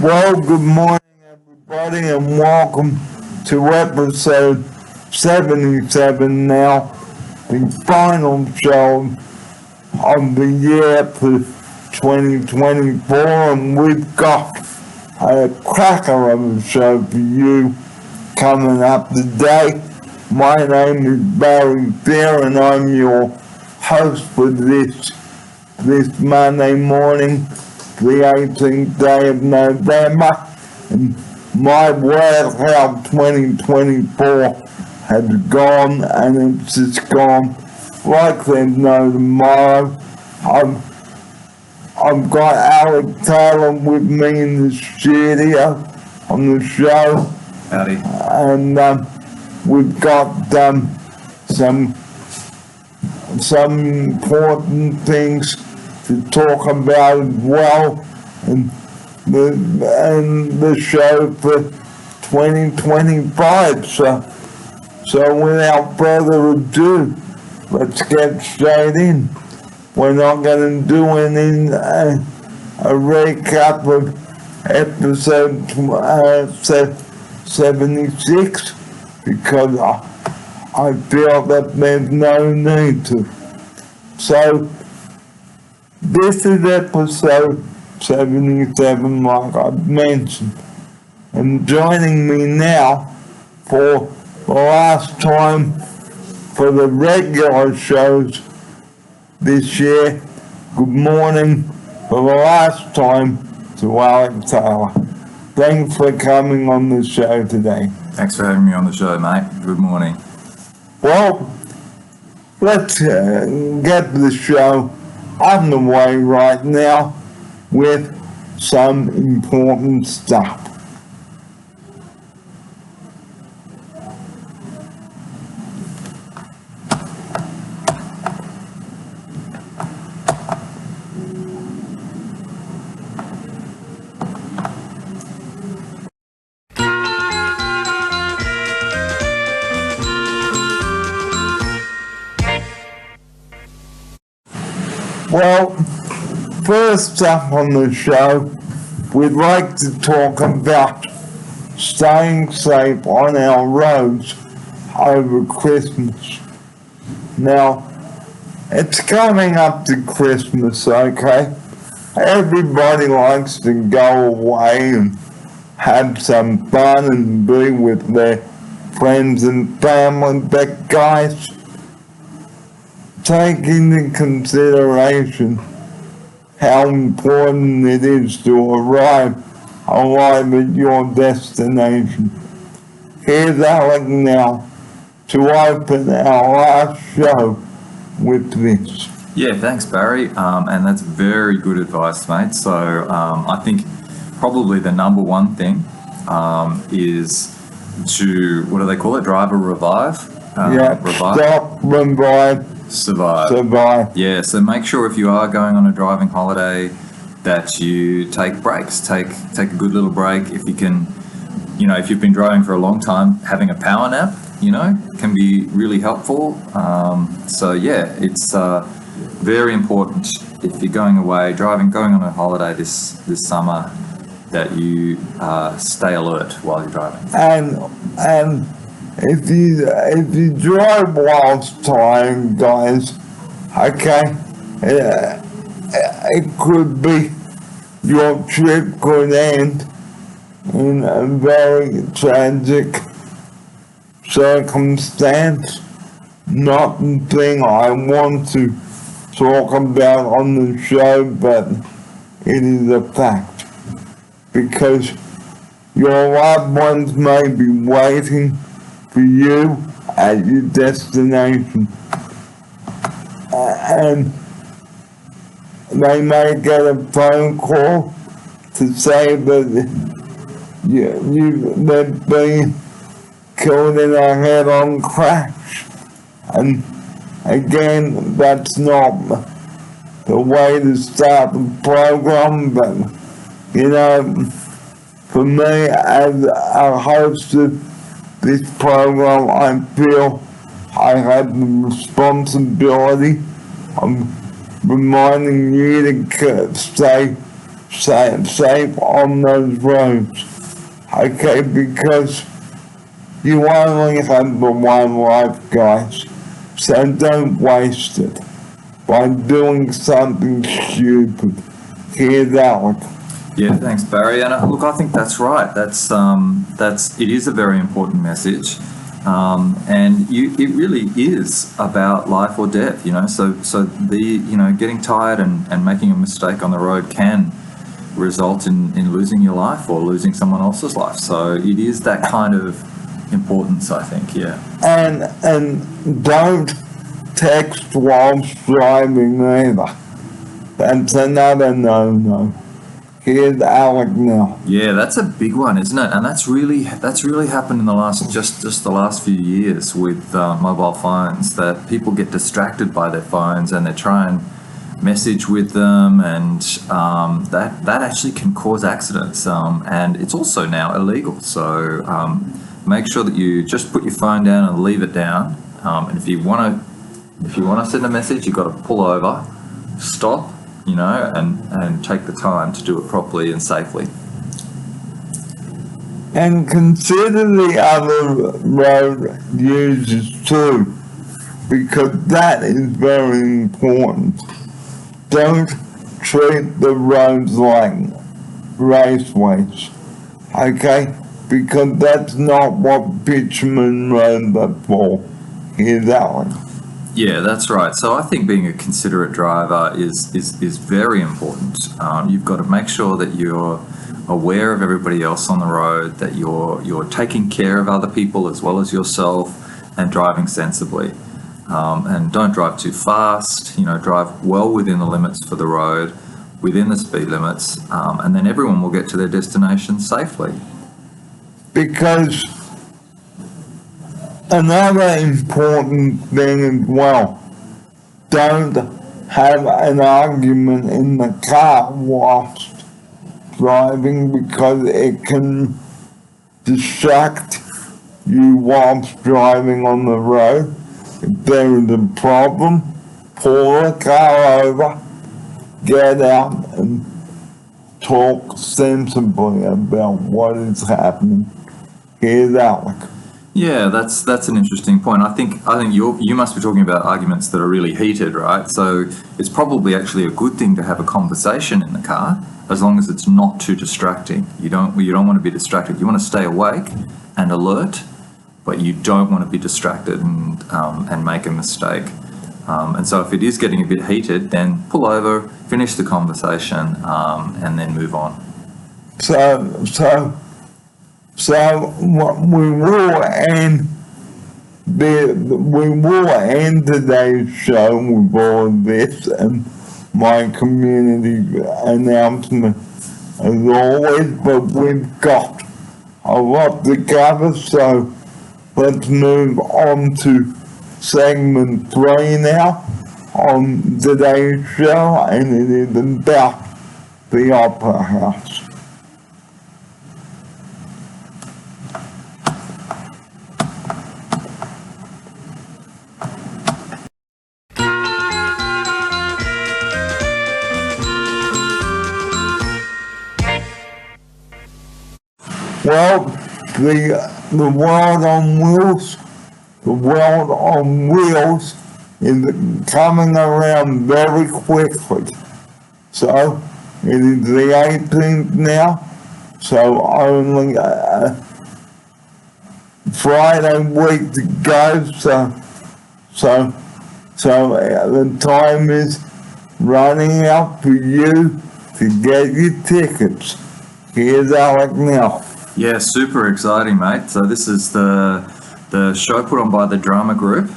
Well, good morning, everybody, and welcome to episode 77 now, the final show of the year for 2024, and we've got a cracker of a show for you coming up today. My name is Barry Beer, and I'm your host for this Monday morning, the 18th day of November, and my word how 2024 has gone, and it's just gone like there's no tomorrow. I've got Alec with me in the studio on the show. Howdy. And we've got some important things to talk about as well, and the show for 2025. So without further ado, let's get straight in. We're not going to do a recap of episode 76 because I feel that there's no need to. So this is episode 77, like I've mentioned, and joining me now for the last time for the regular shows this year. Good morning for the last time to Alec Taylor. Thanks for coming on the show today. Thanks for having me on the show, mate. Good morning. Well, let's get the show underway right now with some important stuff. Well, first up on the show, we'd like to talk about staying safe on our roads over Christmas. Now, it's coming up to Christmas, okay? Everybody likes to go away and have some fun and be with their friends and family, but guys, take into consideration how important it is to arrive alive at your destination. Here's Alec now to open our last show with this. Yeah, thanks, Barry. And that's very good advice, mate. So I think probably the number one thing is to, what do they call it? Drive or revive? Revive. Stop, revive. Survive. Yeah, so make sure if you are going on a driving holiday that you take breaks. Take a good little break. If you can, if you've been driving for a long time, having a power nap, can be really helpful. So yeah, it's very important if you're going away, going on a holiday this summer, that you stay alert while you're driving. And if you drive whilst tired, guys, okay, it could be your trip could end in a very tragic circumstance. Not the thing I want to talk about on the show, but it is a fact. Because your loved ones may be waiting for you at your destination, and they may get a phone call to say that they've been killed in a head-on crash, and again, that's not the way to start the program, but for me as a host of this program, I feel I have the responsibility of reminding you to stay safe on those roads. Okay, because you only have the one life, guys. So don't waste it by doing something stupid. Here's Alec. Yeah, thanks, Barry. And look, I think that's right. It is a very important message, and it really is about life or death. So getting tired and making a mistake on the road can result in losing your life or losing someone else's life. So it is that kind of importance, I think. Yeah. And don't text whilst driving either. That's another no. Here's Alec now. Yeah, that's a big one, isn't it? And that's really happened in the last few years with mobile phones, that people get distracted by their phones and they try and message with them, and that actually can cause accidents. And it's also now illegal. So make sure that you just put your phone down and leave it down. And if you want to send a message, you've got to pull over, stop, and take the time to do it properly and safely. And consider the other road users too, because that is very important. Don't treat the roads like raceways, okay? Because that's not what bitumen roads are for. Here's Alec. Yeah, that's right. So I think being a considerate driver is very important. You've got to make sure that you're aware of everybody else on the road, that you're taking care of other people as well as yourself, and driving sensibly. And don't drive too fast. Drive well within the limits for the road, within the speed limits, and then everyone will get to their destination safely. Because another important thing as well, don't have an argument in the car whilst driving, because it can distract you whilst driving on the road. If there is a problem, pull the car over, get out and talk sensibly about what is happening. Here's Alec. Yeah, that's an interesting point. I think you must be talking about arguments that are really heated, right? So it's probably actually a good thing to have a conversation in the car, as long as it's not too distracting. You don't want to be distracted. You want to stay awake and alert, but you don't want to be distracted and make a mistake. And so if it is getting a bit heated, then pull over, finish the conversation, and then move on. So we will end today's show with all of this and my community announcement as always, but we've got a lot to cover, so let's move on to segment 3 now on today's show, and it is about the Opera House. Well, the world on wheels is coming around very quickly. So it is the 18th now, so only Friday week to go. So the time is running out for you to get your tickets. Here's Alec now. Yeah, super exciting, mate. So this is the show put on by the drama group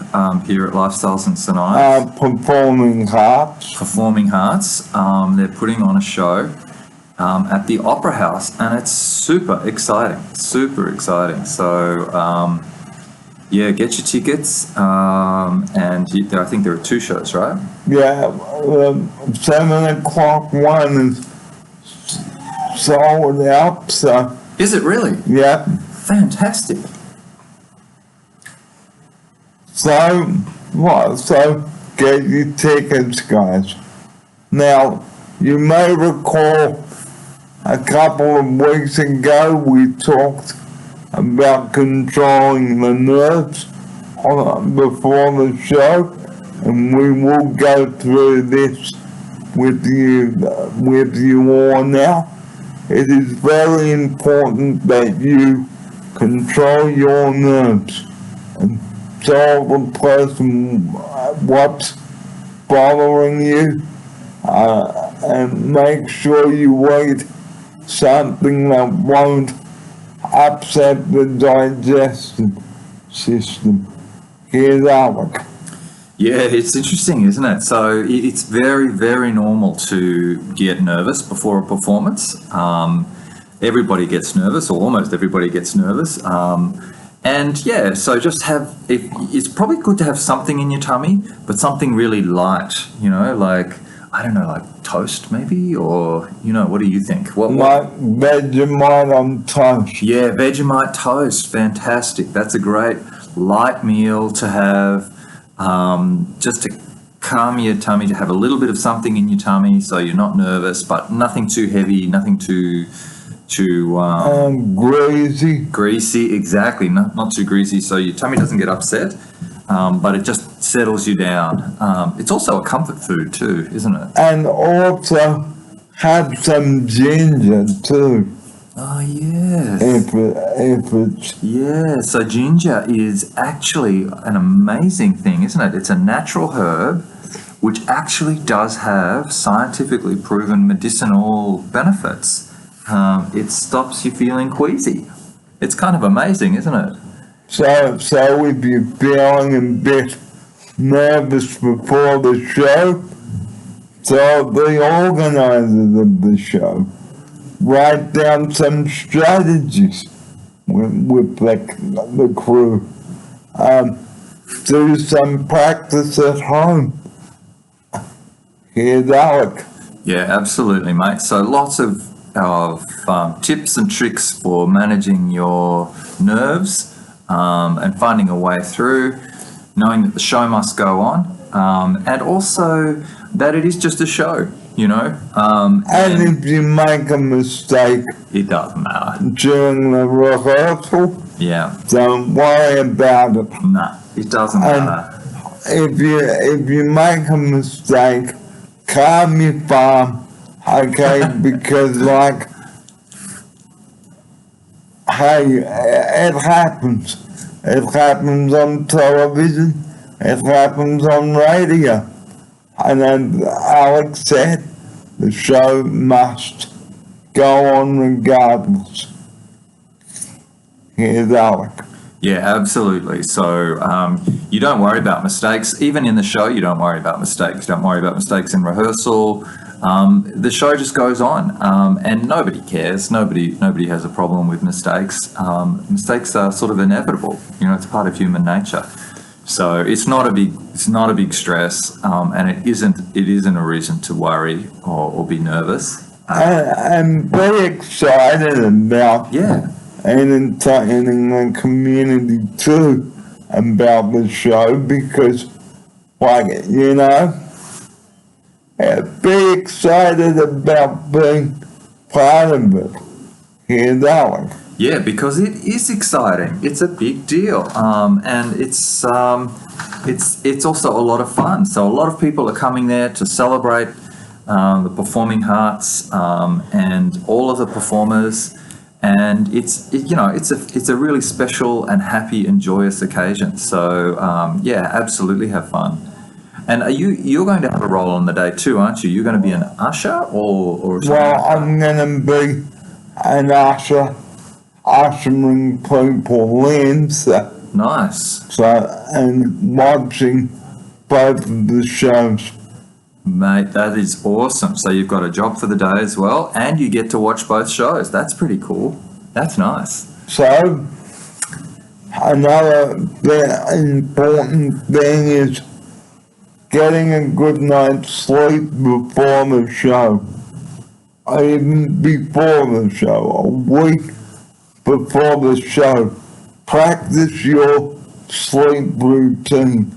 here at Lifestyles in St. Ives. Performing Hearts. Performing Hearts. They're putting on a show at the Opera House, and it's super exciting. So, yeah, get your tickets. And I think there are 2 shows, right? Yeah, 7 o'clock one is sold out, so. Is it really? Yeah. Fantastic. So get your tickets, guys. Now, you may recall a couple of weeks ago we talked about controlling the nerves before the show, and we will go through this with you all now. It is very important that you control your nerves and tell the person what's bothering you, and make sure you eat something that won't upset the digestive system. Here's Alec. Yeah, it's interesting, isn't it? So it's very, very normal to get nervous before a performance. Everybody gets nervous, or almost everybody gets nervous. And yeah, so just it's probably good to have something in your tummy, but something really light, like, I don't know, like toast maybe, or, what do you think? Like Vegemite on toast. Yeah, Vegemite toast, fantastic. That's a great light meal to have. Just to calm your tummy, to have a little bit of something in your tummy so you're not nervous, but nothing too heavy, nothing too greasy, exactly, not too greasy, so your tummy doesn't get upset, but it just settles you down. It's also a comfort food too, isn't it? And also have some ginger too. Oh, yes. If it's... Yeah, so ginger is actually an amazing thing, isn't it? It's a natural herb which actually does have scientifically proven medicinal benefits. It stops you feeling queasy. It's kind of amazing, isn't it? So if you're feeling a bit nervous before the show, tell the organizers of the show, write down some strategies with the crew. Do some practice at home. Here's Alec. Yeah, absolutely, mate. So lots of tips and tricks for managing your nerves and finding a way through, knowing that the show must go on, and also that it is just a show. And if you make a mistake, it doesn't matter during the rehearsal. Yeah. Don't worry about it. Nah, it doesn't matter. If you make a mistake, calm your farm, okay? Because hey, it happens. It happens on television. It happens on radio. And as Alex said, the show must go on regardless. Here's Alec. Yeah, absolutely. So you don't worry about mistakes. Even in the show, you don't worry about mistakes. You don't worry about mistakes in rehearsal. The show just goes on, and nobody cares. Nobody has a problem with mistakes. Mistakes are sort of inevitable. It's part of human nature. So it's not a big stress, and it isn't a reason to worry or be nervous. I'm very excited about and entertaining the community too about the show, because be excited about being part of it. Here's Alec. Yeah, because it is exciting. It's a big deal, and it's also a lot of fun. So a lot of people are coming there to celebrate the performing arts and all of the performers, and it's a really special and happy and joyous occasion. So absolutely have fun. And you're going to have a role on the day too, aren't you? You're going to be an usher or something? Well, I'm going to be an usher. Ushering people in, nice. And watching both of the shows. Mate, that is awesome. So you've got a job for the day as well, and you get to watch both shows. That's pretty cool. That's nice. So, another important thing is getting a good night's sleep before the show. Even before the show, a week before the show. Practice your sleep routine.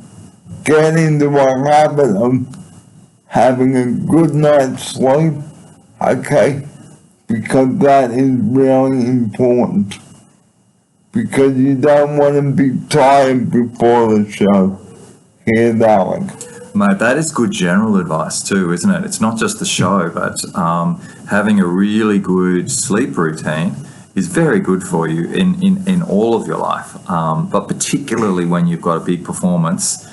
Get into a habit of having a good night's sleep, okay? because that is really important. Because you don't want to be tired before the show. Here's Alec. Mate, that is good general advice too, isn't it? It's not just the show, but having a really good sleep routine is very good for you in all of your life, but particularly when you've got a big performance.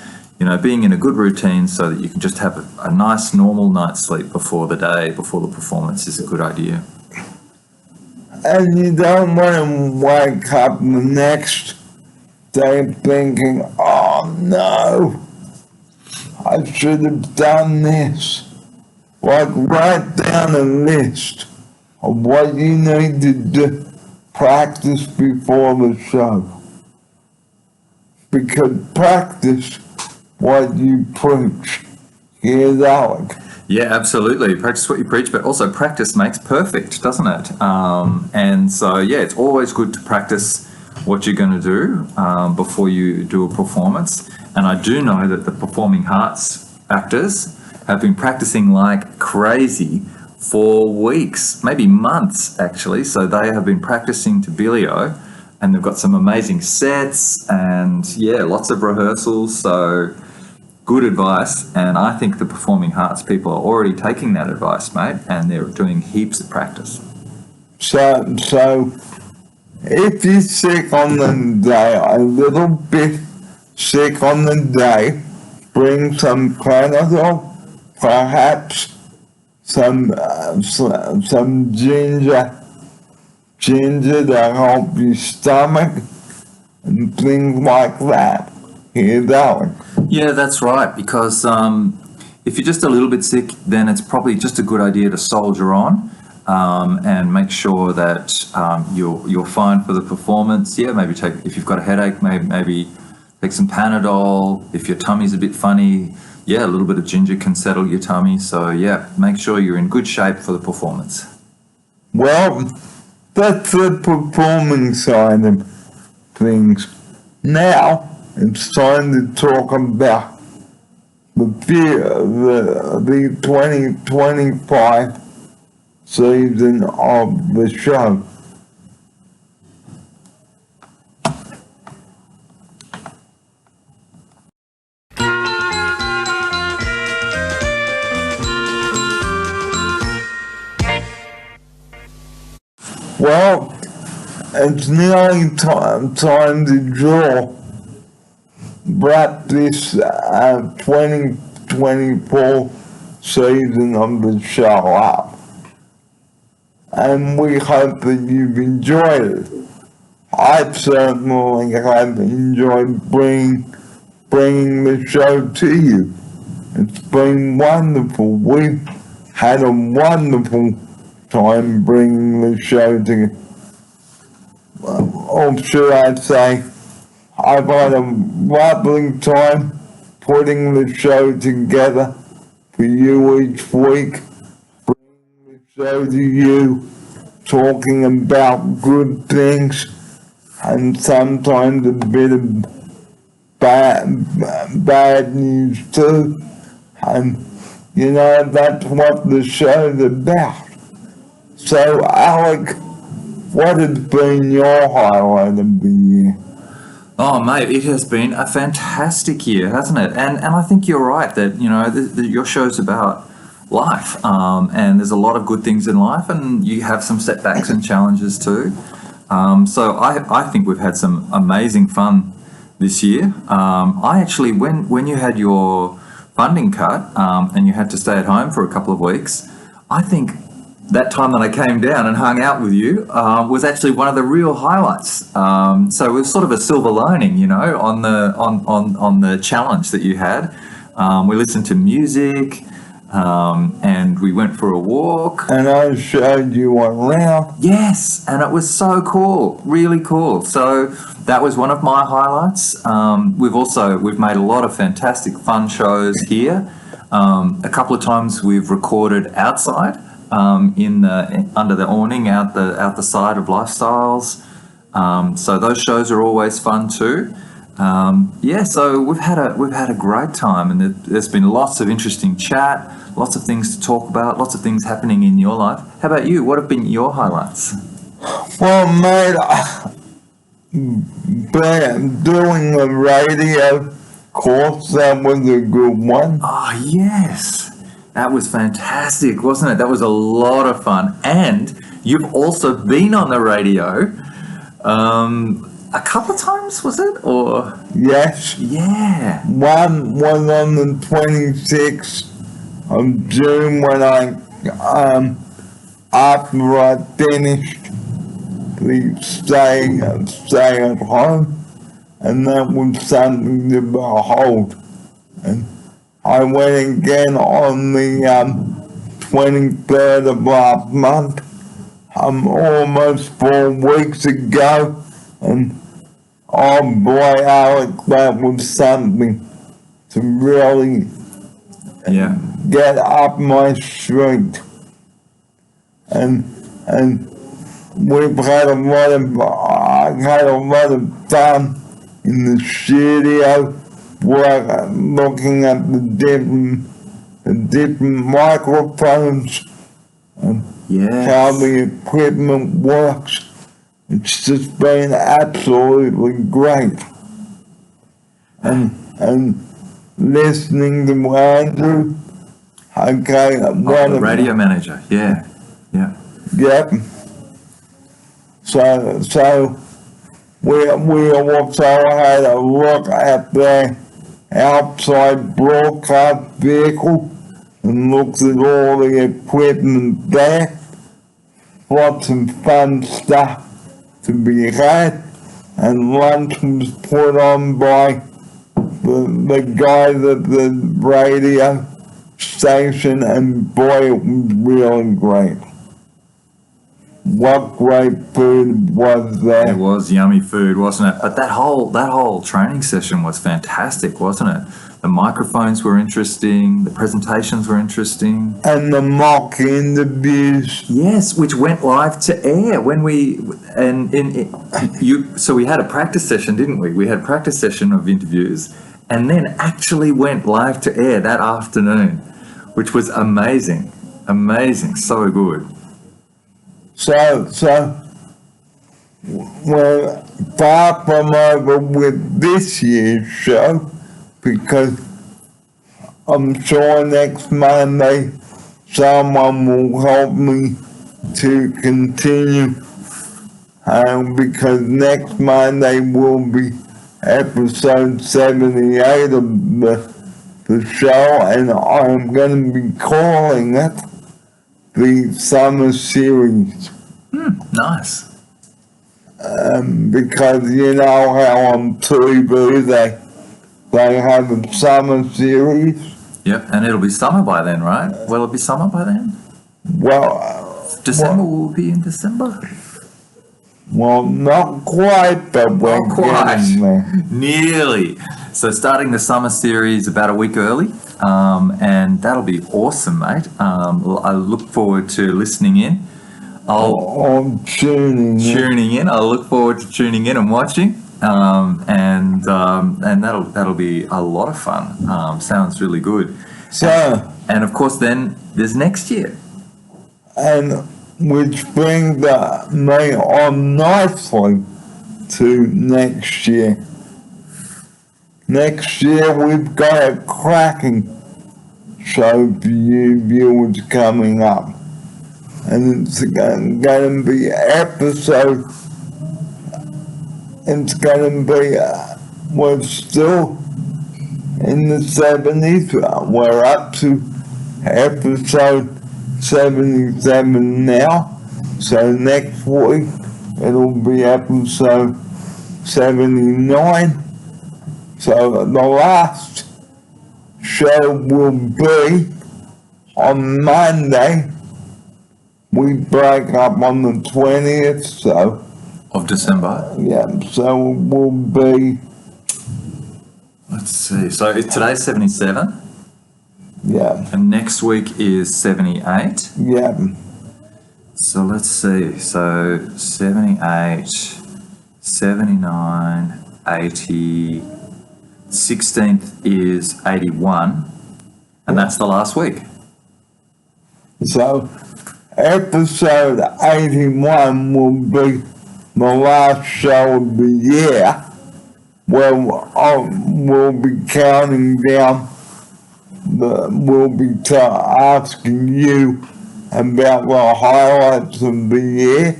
Being in a good routine so that you can just have a nice normal night's sleep before the performance is a good idea. And you don't want to wake up the next day thinking, oh no, I should have done this. Like, write down a list of what you need to do, practice before the show. Because practice what you preach. Here's Alec. Yeah, absolutely. Practice what you preach, but also practice makes perfect, doesn't it? And so, yeah, it's always good to practice what you're going to do before you do a performance. And I do know that the Performing Arts actors have been practicing like crazy for weeks, maybe months, actually. So they have been practicing to Billy-O, and they've got some amazing sets and, yeah, lots of rehearsals. So good advice, and I think the Performing Arts people are already taking that advice, mate, and they're doing heaps of practice. So if you're sick on the day, a little bit sick on the day, bring some Panadol, perhaps some ginger to help your stomach, and things like that. Here's Alec. Yeah, that's right, because if you're just a little bit sick, then it's probably just a good idea to soldier on and make sure that you're fine for the performance. Yeah, maybe if you've got a headache, maybe take some Panadol. If your tummy's a bit funny, yeah, a little bit of ginger can settle your tummy. So yeah, make sure you're in good shape for the performance. Well, that's the performing side of things. Now, it's time to talk about the 2025 season of the show. Well, it's nearly time to wrap this 2024 season of the show up. And we hope that you've enjoyed it. I certainly have enjoyed bringing the show to you. It's been wonderful. We've had a wonderful time bringing the show to you. Or should I say, I've had a lovely time putting the show together for you each week, bringing the show to you, talking about good things, and sometimes a bit of bad news too. And, that's what the show's about. So, Alec, what has been your highlight of the year? Oh, mate, it has been a fantastic year, hasn't it? And I think you're right that, your show's about life, and there's a lot of good things in life, and you have some setbacks and challenges too. So I think we've had some amazing fun this year. I actually, when you had your funding cut and you had to stay at home for a couple of weeks, I think that time that I came down and hung out with you was actually one of the real highlights. So it was sort of a silver lining, on the challenge that you had. We listened to music, and we went for a walk. And I showed you around. Yes, and it was so cool, really cool. So that was one of my highlights. We've made a lot of fantastic fun shows here. A couple of times we've recorded outside. Under the awning out the side of Lifestyles, so those shows are always fun too. So we've had a great time, and there's been lots of interesting chat, lots of things to talk about, lots of things happening in your life. How about you? What have been your highlights? Well, mate, doing the radio course, that was a good one. Oh, yes. That was fantastic, wasn't it? That was a lot of fun. And you've also been on the radio a couple of times, was it? Or Yes. yeah. One was on the 26th of June when after I finished the stay at home, and that was something to behold. And I went again on the 23rd of last month, almost 4 weeks ago, and oh boy, Alec, that was something to really get up my street. And I've had a lot of fun in the studio, looking at the different microphones and how the equipment works. It's just been absolutely great. And listening to Andrew, the radio manager, yeah. Yep. So we also had a look at the outside broadcast vehicle and looked at all the equipment there. Lots of fun stuff to be had, and lunch was put on by the guys at the radio station, and boy, it was really great. What great food was there. It was yummy food, wasn't it? But that whole training session was fantastic, wasn't it? The microphones were interesting, the presentations were interesting. And the mock interviews. Yes, which went live to air when so we had a practice session, didn't we? We had a practice session of interviews and then actually went live to air that afternoon, which was amazing. Amazing, so good. So we're far from over with this year's show, because I'm sure next Monday someone will help me to continue, because next Monday will be episode 78 of the show, and I'm going to be calling it the summer series. Nice. Because you know how on TV they have a summer series. Yep, and it'll be summer by then, right? Will it be summer by then? Well, December will be in December. Well, not quite, but we're getting there. Nearly. So starting the summer series about a week early, and that'll be awesome, mate. I look forward to listening in. I'm tuning in. I'll look forward to tuning in and watching, and that'll be a lot of fun. Sounds really good. So, and of course, then there's next year. And which brings me on nicely to next year. Next year we've got a cracking show for you viewers coming up. And it's going to be we're still in the 70s. We're up to episode 77 now. So next week it'll be episode 79. So the last show will be on Monday. We break up on the 20th, of December. Yeah, so it will be. Let's see. So today's 77. Yeah. And next week is 78. Yeah. So let's see. So 78, 79, 80. 16th is 81. And that's the last week. So episode 81 will be the last show of the year, where we'll be counting down, we'll be asking you about the highlights of the year.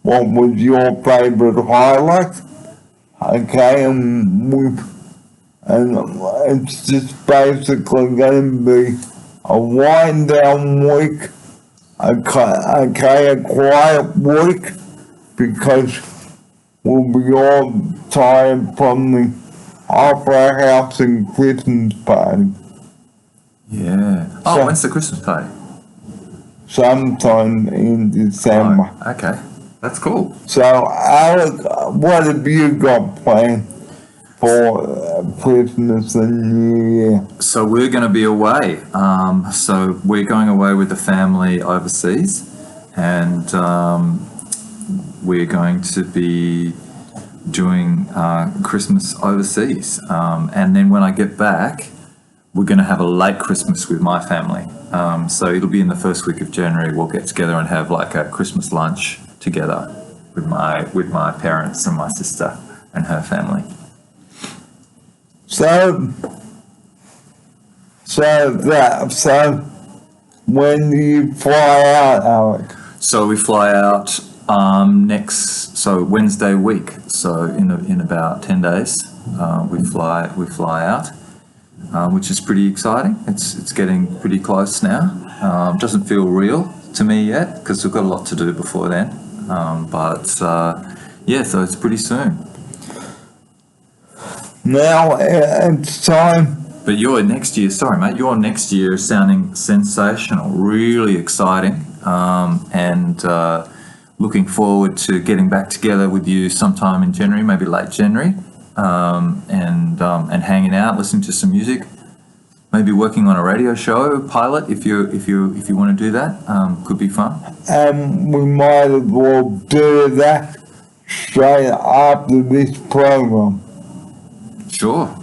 What was your favorite highlight? Okay, and it's just basically going to be a wind down week, a quiet week, because we'll be all tired from the Opera House and Christmas party. Yeah. Oh, So, when's the Christmas party? sometime in December. Oh, okay. That's cool. So, Alec, what have you got planned for Christmas and New Year? So we're going to be away. So we're going away with the family overseas, and we're going to be doing Christmas overseas. And then when I get back, we're going to have a late Christmas with my family. So it'll be in the first week of January. We'll get together and have like a Christmas lunch together with my parents and my sister and her family. So when do you fly out, Alec? So we fly out so Wednesday week. So in about 10 days, we fly out, which is pretty exciting. It's getting pretty close now. Doesn't feel real to me yet because we've got a lot to do before then. So it's pretty soon. Now it's time. But your next year is sounding sensational, really exciting, and looking forward to getting back together with you sometime in January, maybe late January, and hanging out, listening to some music, maybe working on a radio show pilot if you want to do that. Could be fun. We might as well do that straight after this program. Sure.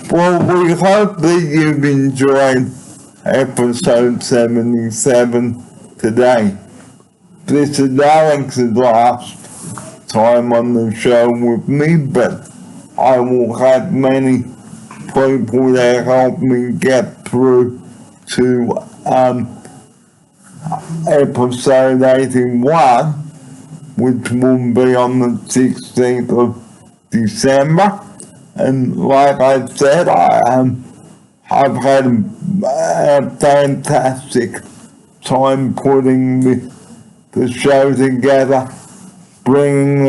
Well, we hope that you've enjoyed episode 77 today. This is Alex's last time on the show with me, but I will have many people that help me get through to episode 81, which will be on the 16th of December. And like I said, I've had a fantastic time putting the show together, presenting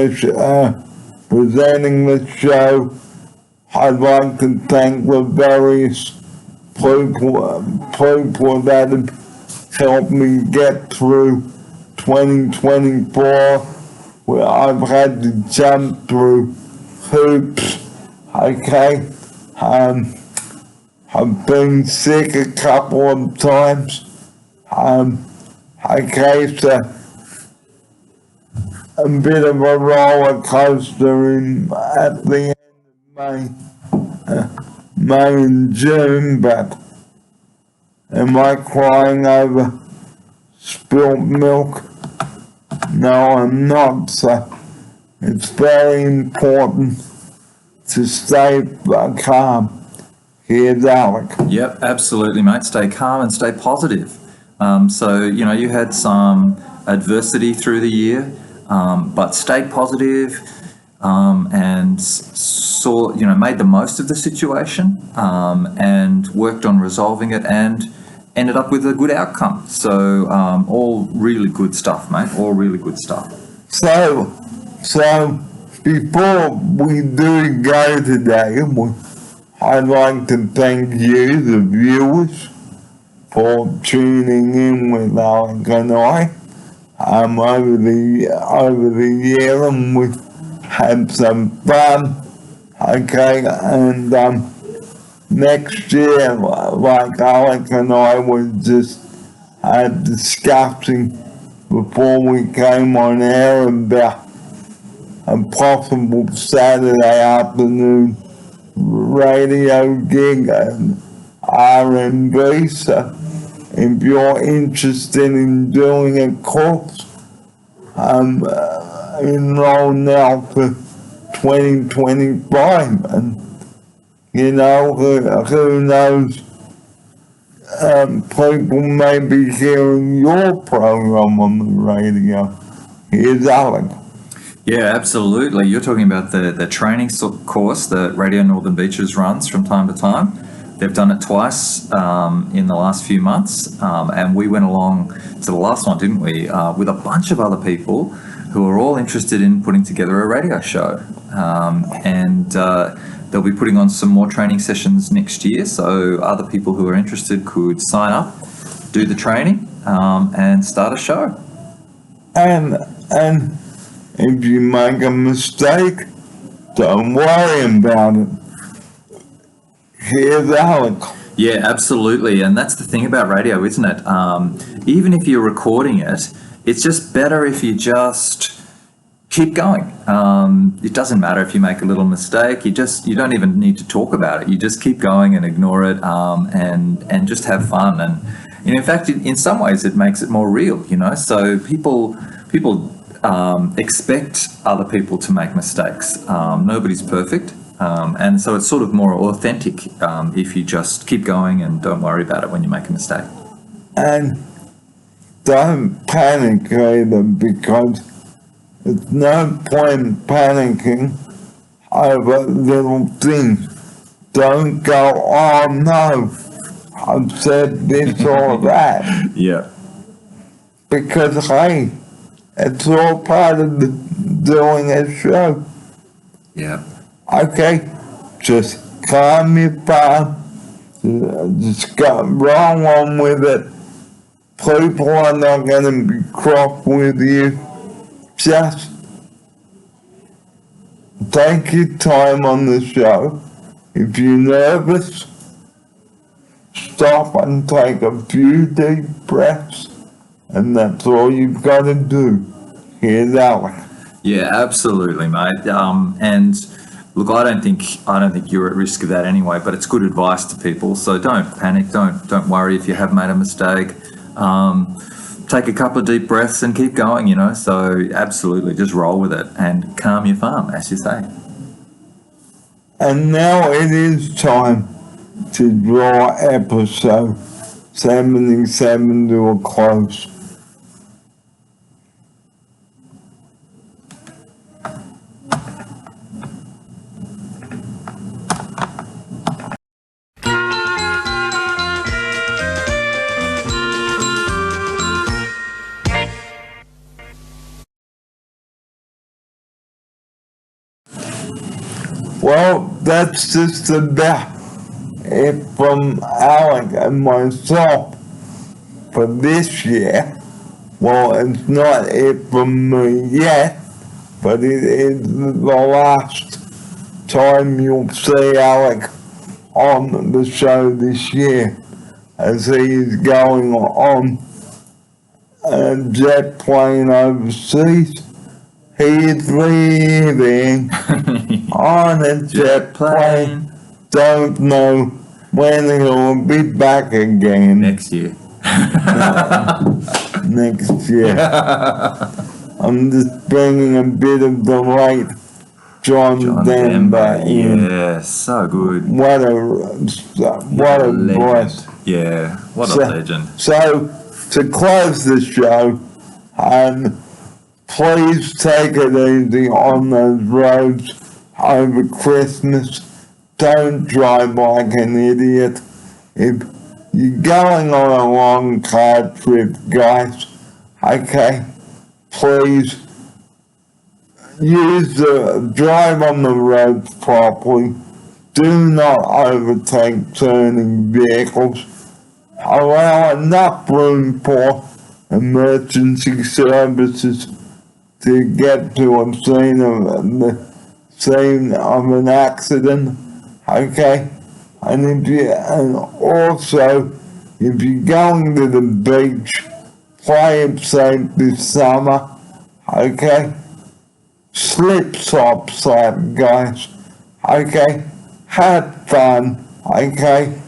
the show. I'd like to thank the various people that have helped me get through 2024, where I've had to jump through hoops. Okay, I've been sick a couple of times. Okay, so a bit of a roller coaster at the end of May and June, but am I crying over spilt milk? No, I'm not. So it's very important to stay calm. Here's Alec. Yep, absolutely, mate. Stay calm and stay positive. You had some adversity through the year, but stayed positive and made the most of the situation and worked on resolving it and ended up with a good outcome. So all really good stuff, mate. All really good stuff. So before we do go today, I'd like to thank you, the viewers, for tuning in with Alec and I over the year, and we've had some fun. Okay, and next year, like Alec and I were just discussing before we came on air about a possible Saturday afternoon radio gig and R&B. So if you're interested in doing a course, I'm enrolled now for 2025, and who knows, people may be hearing your program on the radio. Here's Alec. Yeah, absolutely. You're talking about the training course that Radio Northern Beaches runs from time to time. They've done it twice in the last few months, and we went along to the last one, didn't we, with a bunch of other people who are all interested in putting together a radio show. And they'll be putting on some more training sessions next year, so other people who are interested could sign up, do the training, and start a show. And if you make a mistake, don't worry about it. Here's Alec. Yeah, absolutely. And that's the thing about radio, isn't it? Even if you're recording it, it's just better if you just keep going. It doesn't matter if you make a little mistake. You don't even need to talk about it. You just keep going and ignore it, and just have fun. And in fact, in some ways, it makes it more real. So people expect other people to make mistakes. Nobody's perfect. And so it's sort of more authentic if you just keep going and don't worry about it when you make a mistake. And don't panic either, because there's no point panicking over little things. Don't go, oh no, I've said this or that. Yeah. Because, hey, it's all part of doing a show. Yeah. Okay, just calm your down, just roll on with it. People are not going to be cross with you. Just take your time on the show. If you're nervous, stop and take a few deep breaths, and that's all you've got to do. Here's Alec. Yeah, absolutely, mate. And look, I don't think you're at risk of that anyway, but it's good advice to people. So don't panic, don't worry if you have made a mistake. Take a couple of deep breaths and keep going, So absolutely, just roll with it and calm your farm, as you say. And now it is time to draw episode 77 to a close. Well, that's just about it from Alec and myself for this year. Well, it's not it from me yet, but it is the last time you'll see Alec on the show this year, as he is going on a jet plane overseas. He is leaving on a jet plane. Don't know when he'll be back again. Next year. Next year. I'm just bringing a bit of the late John Denver in. Yeah, so good. What a voice. Yeah, what a legend. So, to close the show, please take it easy on those roads over Christmas. Don't drive like an idiot. If you're going on a long car trip, guys, okay, please drive on the roads properly. Do not overtake turning vehicles. Allow enough room for emergency services to get to a scene of an accident. Okay, and also, if you're going to the beach, play it safe this summer, okay? Slip, slop, slap, guys, okay? Have fun, okay?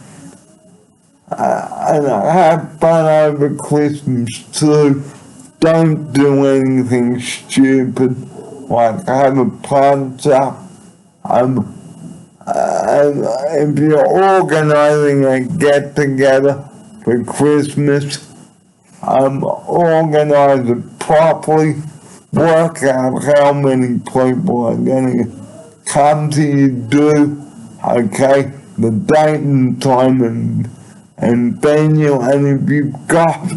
And have fun over Christmas too. Don't do anything stupid, like have a punch up. And if you're organizing a get-together for Christmas, organize it properly, work out how many people are going to come to you do, okay, the date and time and venue, and if you've got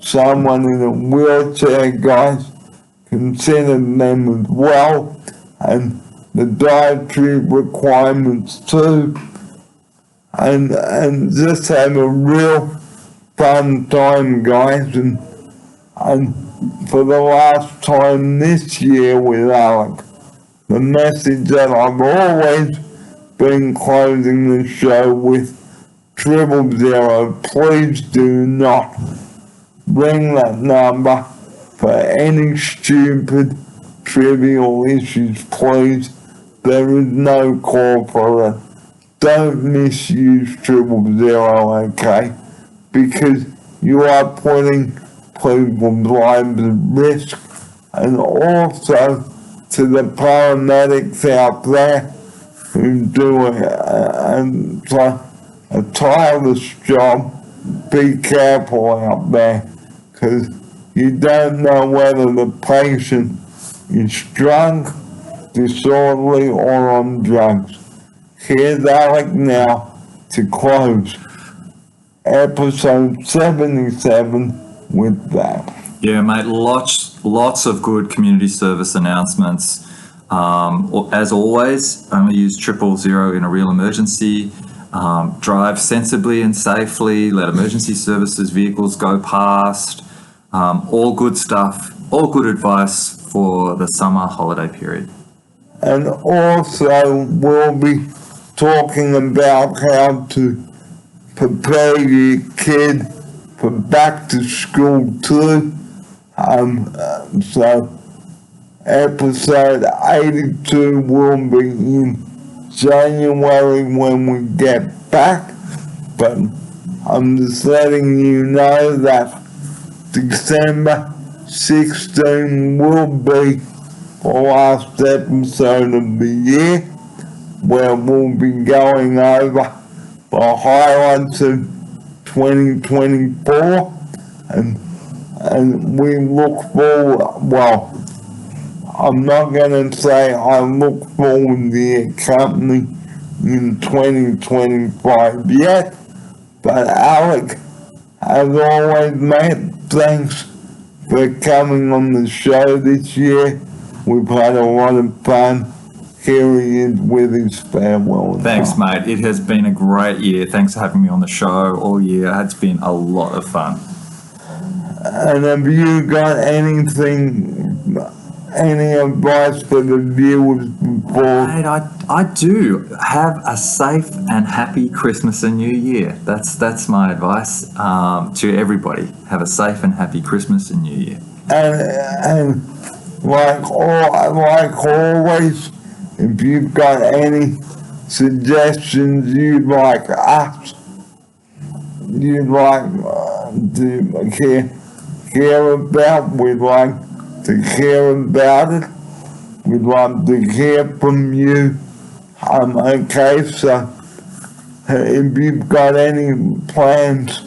someone in a wheelchair, guys, consider them as well, and the dietary requirements too, and just have a real fun time, guys, and for the last time this year with Alec, the message that I've always been closing the show with, 000, please do not ring that number for any stupid, trivial issues, please. There is no call for it. Don't misuse 000, okay? Because you are putting people's lives at risk, and also to the paramedics out there who do a tireless job, be careful out there, because you don't know whether the patient is drunk, disorderly, or on drugs. Here's Alec now to close episode 77 with that. Yeah, mate, lots of good community service announcements. As always, only use 000 in a real emergency. Drive sensibly and safely, let emergency services vehicles go past. All good stuff, all good advice for the summer holiday period. And also, we'll be talking about how to prepare your kid for back to school too. So episode 82 will be in January when we get back, but I'm just letting you know that December 16 will be the last episode of the year, where we'll be going over the highlights of 2024, and we look forward, well, I'm not going to say I look forward to the company in 2025 yet, but Alec, as always, mate, thanks for coming on the show this year. We've had a lot of fun. Here he is with his farewell. Thanks, mate. It has been a great year. Thanks for having me on the show all year. It's been a lot of fun. And have you got anything, any advice for the viewers before? Mate, I do. Have a safe and happy Christmas and New Year. That's my advice to everybody. Have a safe and happy Christmas and New Year. And like always, if you've got any suggestions you'd like us, you'd like to hear about, we'd like to hear about it. We'd like to hear from you. Okay, so if you've got any plans,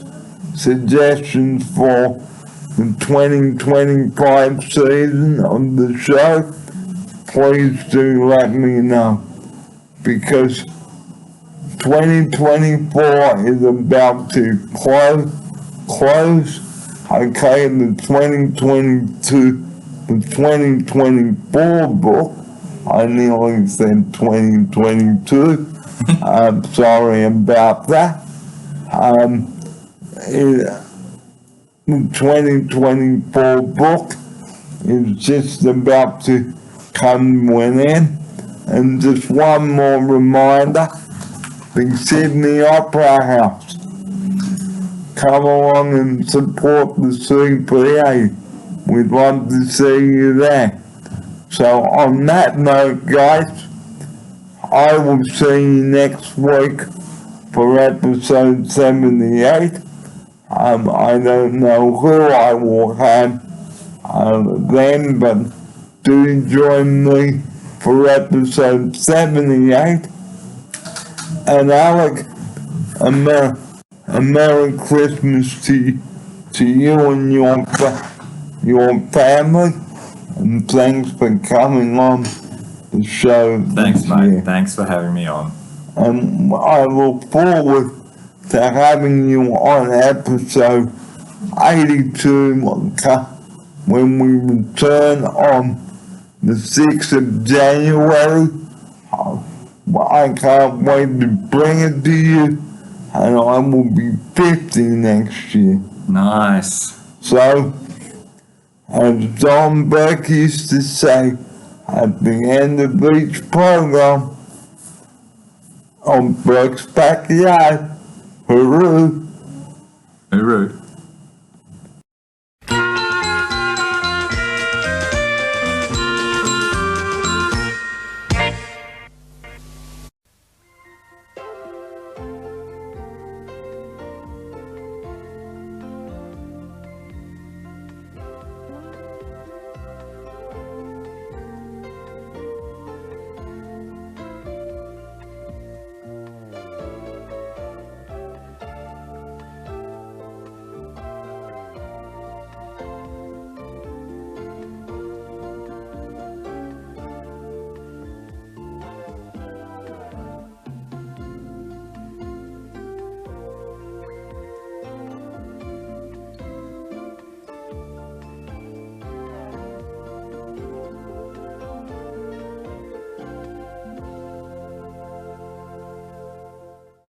suggestions for the 2025 season of the show, please do let me know, because 2024 is about to close. Okay, the 2024 book, I nearly said 2022, I'm sorry about that. The 2024 book is just about to come to an end. And just one more reminder, the Sydney Opera House. Come along and support the CPA. We'd love to see you there. So on that note, guys, I will see you next week for episode 78. I don't know who I will have then, but do join me for episode 78. And Alec, a Merry Christmas to you and your family, and thanks for coming on the show. Thanks, mate. Thanks for having me on. And I look forward to having you on episode 82 when we return on the 6th of January. I can't wait to bring it to you, and I will be 50 next year. Nice. So, as John Beck used to say at the end of each program on Beck's Backyard, hooroo. Hooroo.